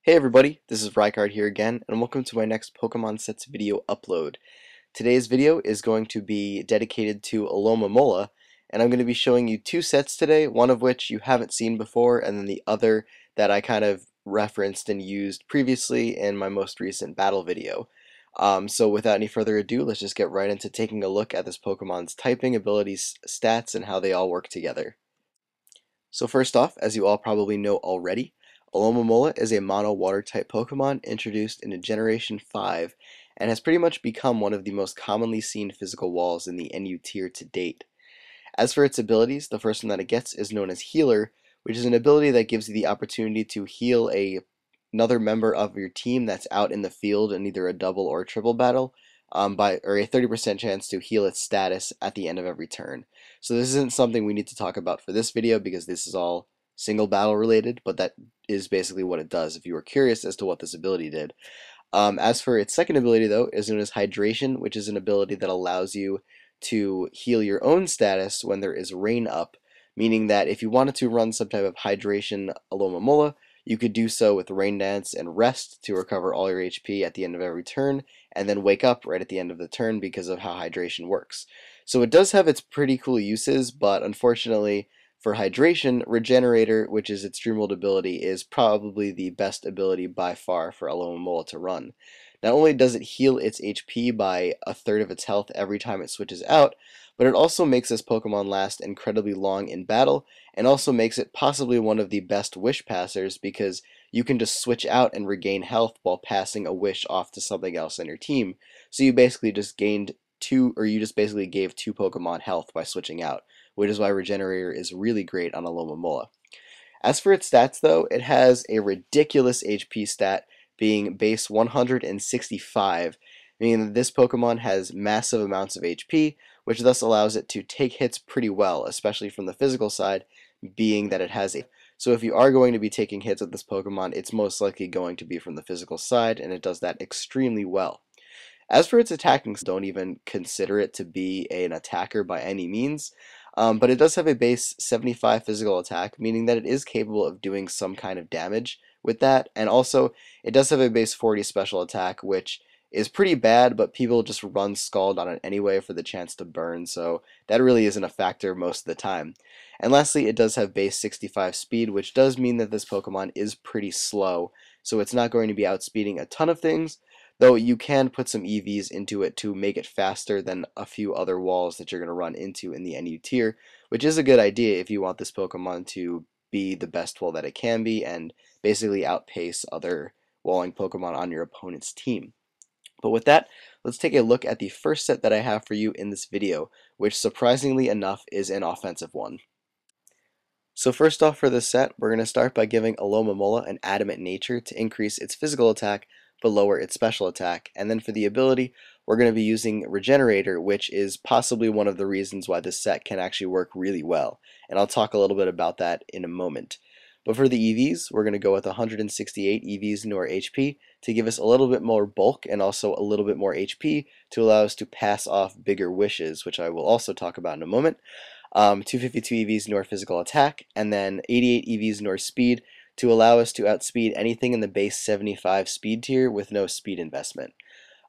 Hey everybody, this is Rykard here again, and welcome to my next Pokemon Sets video upload. Today's video is going to be dedicated to Alomomola, and I'm going to be showing you two sets today, one of which you haven't seen before, and then the other that I kind of referenced and used previously in my most recent battle video. So without any further ado, let's just get right into taking a look at this Pokemon's typing, abilities, stats, and how they all work together. So first off, as you all probably know already, Alomomola is a mono water type Pokemon introduced in Generation 5 and has pretty much become one of the most commonly seen physical walls in the NU tier to date. As for its abilities, the first one that it gets is known as Healer, which is an ability that gives you the opportunity to heal another member of your team that's out in the field in either a double or a triple battle, or a 30% chance to heal its status at the end of every turn. So this isn't something we need to talk about for this video because this is all single battle related, but that is basically what it does if you were curious as to what this ability did. As for its second ability, though, is known as Hydration, which is an ability that allows you to heal your own status when there is rain up, meaning that if you wanted to run some type of Hydration Alomomola, you could do so with Rain Dance and Rest to recover all your HP at the end of every turn, and then wake up right at the end of the turn because of how hydration works. So it does have its pretty cool uses, but unfortunately, for hydration, Regenerator, which is its Dream World ability, is probably the best ability by far for Alomomola to run. Not only does it heal its HP by a third of its health every time it switches out, but it also makes this Pokemon last incredibly long in battle, and also makes it possibly one of the best wish passers because you can just switch out and regain health while passing a wish off to something else on your team. So you basically just gained two, or you just basically gave two Pokemon health by switching out, which is why Regenerator is really great on Alomomola. As for its stats, though, it has a ridiculous HP stat, being base 165, meaning that this Pokemon has massive amounts of HP, which thus allows it to take hits pretty well, especially from the physical side, being that it has a. So if you are going to be taking hits with this Pokemon, it's most likely going to be from the physical side, and it does that extremely well. As for its attacking, don't even consider it to be an attacker by any means, but it does have a base 75 physical attack, meaning that it is capable of doing some kind of damage with that, and also it does have a base 40 special attack, which is pretty bad, but people just run Scald on it anyway for the chance to burn, so that really isn't a factor most of the time. And lastly, it does have base 65 speed, which does mean that this Pokemon is pretty slow, so it's not going to be outspeeding a ton of things, though you can put some EVs into it to make it faster than a few other walls that you're going to run into in the NU tier, which is a good idea if you want this Pokemon to be the best wall that it can be and basically outpace other walling Pokemon on your opponent's team. But with that, let's take a look at the first set that I have for you in this video, which surprisingly enough is an offensive one. So first off for this set, we're going to start by giving Alomomola an Adamant Nature to increase its physical attack but lower its special attack. And then for the ability, we're going to be using Regenerator, which is possibly one of the reasons why this set can actually work really well. And I'll talk a little bit about that in a moment. But for the EVs, we're going to go with 168 EVs into our HP to give us a little bit more bulk and also a little bit more HP to allow us to pass off bigger wishes, which I will also talk about in a moment. 252 EVs into our physical attack, and then 88 EVs into our speed to allow us to outspeed anything in the base 75 speed tier with no speed investment.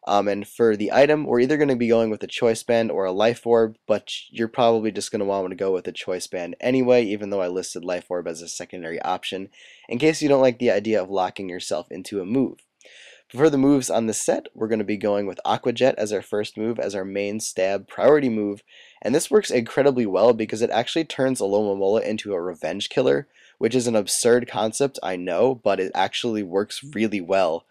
And for the item, we're either going to be going with a Choice Band or a Life Orb, but you're probably just going to want to go with a Choice Band anyway, even though I listed Life Orb as a secondary option, in case you don't like the idea of locking yourself into a move. For the moves on this set, we're going to be going with Aqua Jet as our first move, as our main stab priority move, and this works incredibly well because it actually turns Alomomola into a revenge killer, which is an absurd concept, I know, but it actually works really well.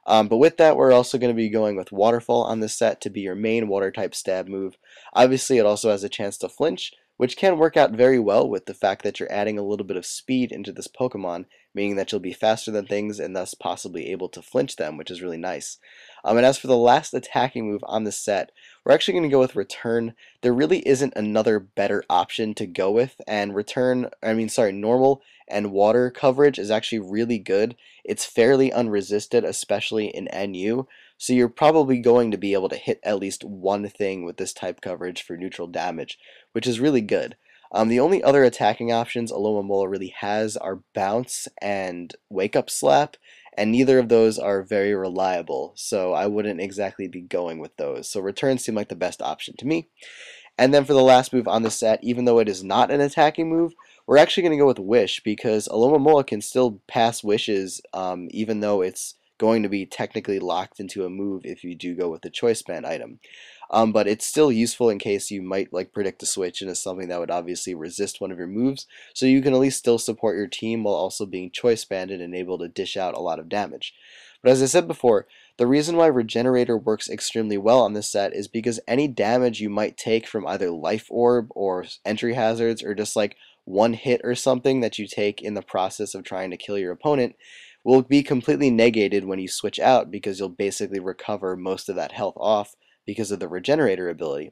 But with that, we're also going to be going with Waterfall on this set to be your main water type stab move. Obviously, it also has a chance to flinch, which can work out very well with the fact that you're adding a little bit of speed into this Pokemon, meaning that you'll be faster than things and thus possibly able to flinch them, which is really nice. And as for the last attacking move on this set, we're actually going to go with Return. There really isn't another better option to go with, and Normal and Water coverage is actually really good. It's fairly unresisted, especially in NU, so you're probably going to be able to hit at least one thing with this type coverage for neutral damage, which is really good. The only other attacking options Alomomola really has are Bounce and Wake Up Slap, and neither of those are very reliable, so I wouldn't exactly be going with those. So return seemed like the best option to me. And then for the last move on the set, even though it is not an attacking move, we're actually going to go with Wish, because Alomomola can still pass Wishes, even though it's going to be technically locked into a move if you do go with the Choice Band item. But it's still useful in case you might like predict a switch and is something that would obviously resist one of your moves, so you can at least still support your team while also being Choice Banded and able to dish out a lot of damage. But as I said before, the reason why Regenerator works extremely well on this set is because any damage you might take from either Life Orb or entry hazards or just like one hit or something that you take in the process of trying to kill your opponent will be completely negated when you switch out, because you'll basically recover most of that health off because of the Regenerator ability.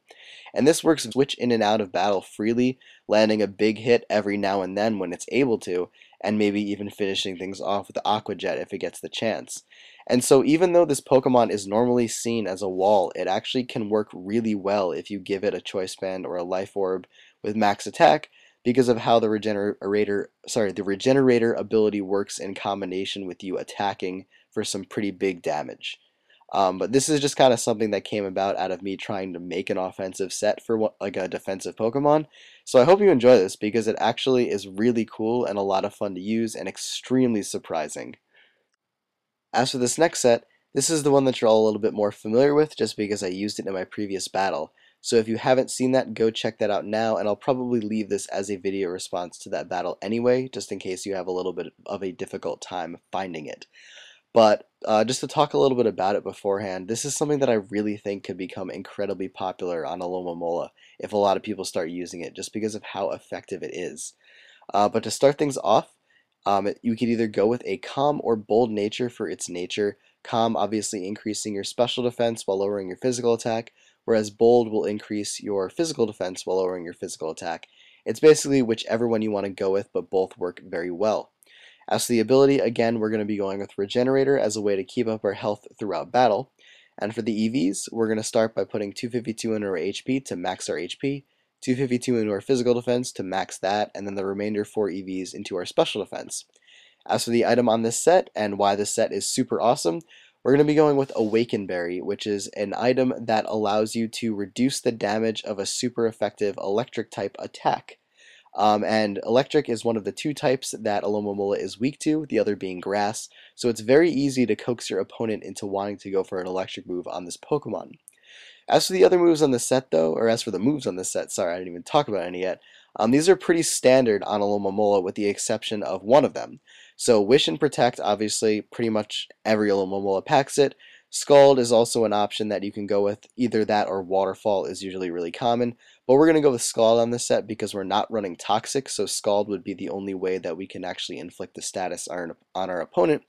And this works switch in and out of battle freely, landing a big hit every now and then when it's able to, and maybe even finishing things off with Aqua Jet if it gets the chance. And so even though this Pokemon is normally seen as a wall, it actually can work really well if you give it a Choice Band or a Life Orb with max attack, because of how the Regenerator ability works in combination with you attacking for some pretty big damage. But this is just kind of something that came about out of me trying to make an offensive set for like a defensive Pokemon. So I hope you enjoy this, because it actually is really cool and a lot of fun to use and extremely surprising. As for this next set, this is the one that you're all a little bit more familiar with just because I used it in my previous battle. So if you haven't seen that, go check that out now, and I'll probably leave this as a video response to that battle anyway, just in case you have a little bit of a difficult time finding it. But just to talk a little bit about it beforehand, this is something that I really think could become incredibly popular on Alomomola if a lot of people start using it, just because of how effective it is. But to start things off, you could either go with a calm or bold nature for its nature. Calm obviously increasing your special defense while lowering your physical attack, whereas bold will increase your physical defense while lowering your physical attack. It's basically whichever one you want to go with, but both work very well. As for the ability, again, we're going to be going with Regenerator as a way to keep up our health throughout battle. And for the EVs, we're going to start by putting 252 into our HP to max our HP, 252 into our physical defense to max that, and then the remainder 4 EVs into our special defense. As for the item on this set and why this set is super awesome, we're going to be going with Awaken Berry, which is an item that allows you to reduce the damage of a super effective electric type attack. And electric is one of the two types that Alomomola is weak to, the other being grass, so it's very easy to coax your opponent into wanting to go for an electric move on this Pokemon. As for the other moves on the set though, or as for the moves on the set, sorry, I didn't even talk about any yet, these are pretty standard on Alomomola with the exception of one of them. So Wish and Protect, obviously, pretty much every Alomomola packs it. Scald is also an option that you can go with. Either that or Waterfall is usually really common, but we're going to go with Scald on this set because we're not running Toxic, so Scald would be the only way that we can actually inflict the status on our opponent.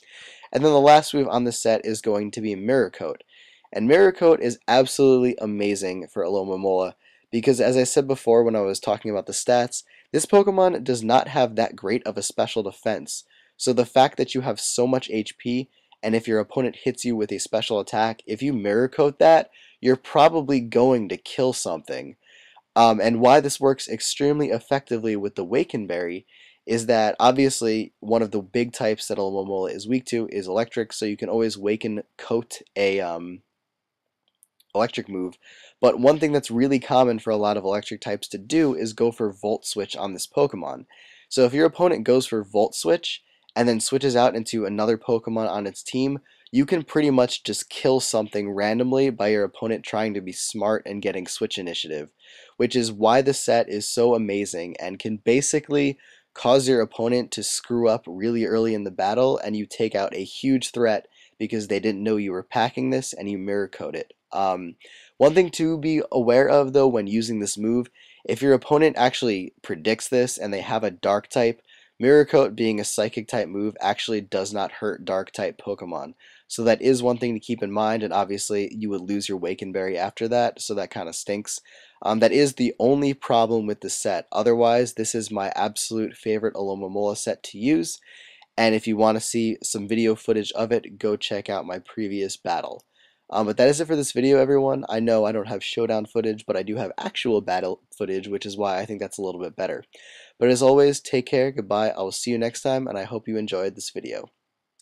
And then the last move on this set is going to be Mirror Coat. And Mirror Coat is absolutely amazing for Alomomola because, as I said before when I was talking about the stats, this Pokemon does not have that great of a special defense. So the fact that you have so much HP, and if your opponent hits you with a special attack, if you Mirror Coat that, you're probably going to kill something. And why this works extremely effectively with the Wakenberry is that obviously one of the big types that Alomomola is weak to is electric, so you can always Waken Coat a electric move. But one thing that's really common for a lot of electric types to do is go for Volt Switch on this Pokemon. So if your opponent goes for Volt Switch and then switches out into another Pokemon on its team, you can pretty much just kill something randomly by your opponent trying to be smart and getting switch initiative, which is why the set is so amazing and can basically cause your opponent to screw up really early in the battle and you take out a huge threat because they didn't know you were packing this and you mirror coat it. One thing to be aware of though when using this move, if your opponent actually predicts this and they have a dark type, Mirror Coat being a psychic type move actually does not hurt dark type Pokemon. So that is one thing to keep in mind, and obviously you would lose your Wakenberry after that, so that kind of stinks. That is the only problem with the set. Otherwise, this is my absolute favorite Alomomola set to use, and if you want to see some video footage of it, go check out my previous battle. But that is it for this video, everyone. I know I don't have showdown footage, but I do have actual battle footage, which is why I think that's a little bit better. But as always, take care, goodbye, I will see you next time, and I hope you enjoyed this video.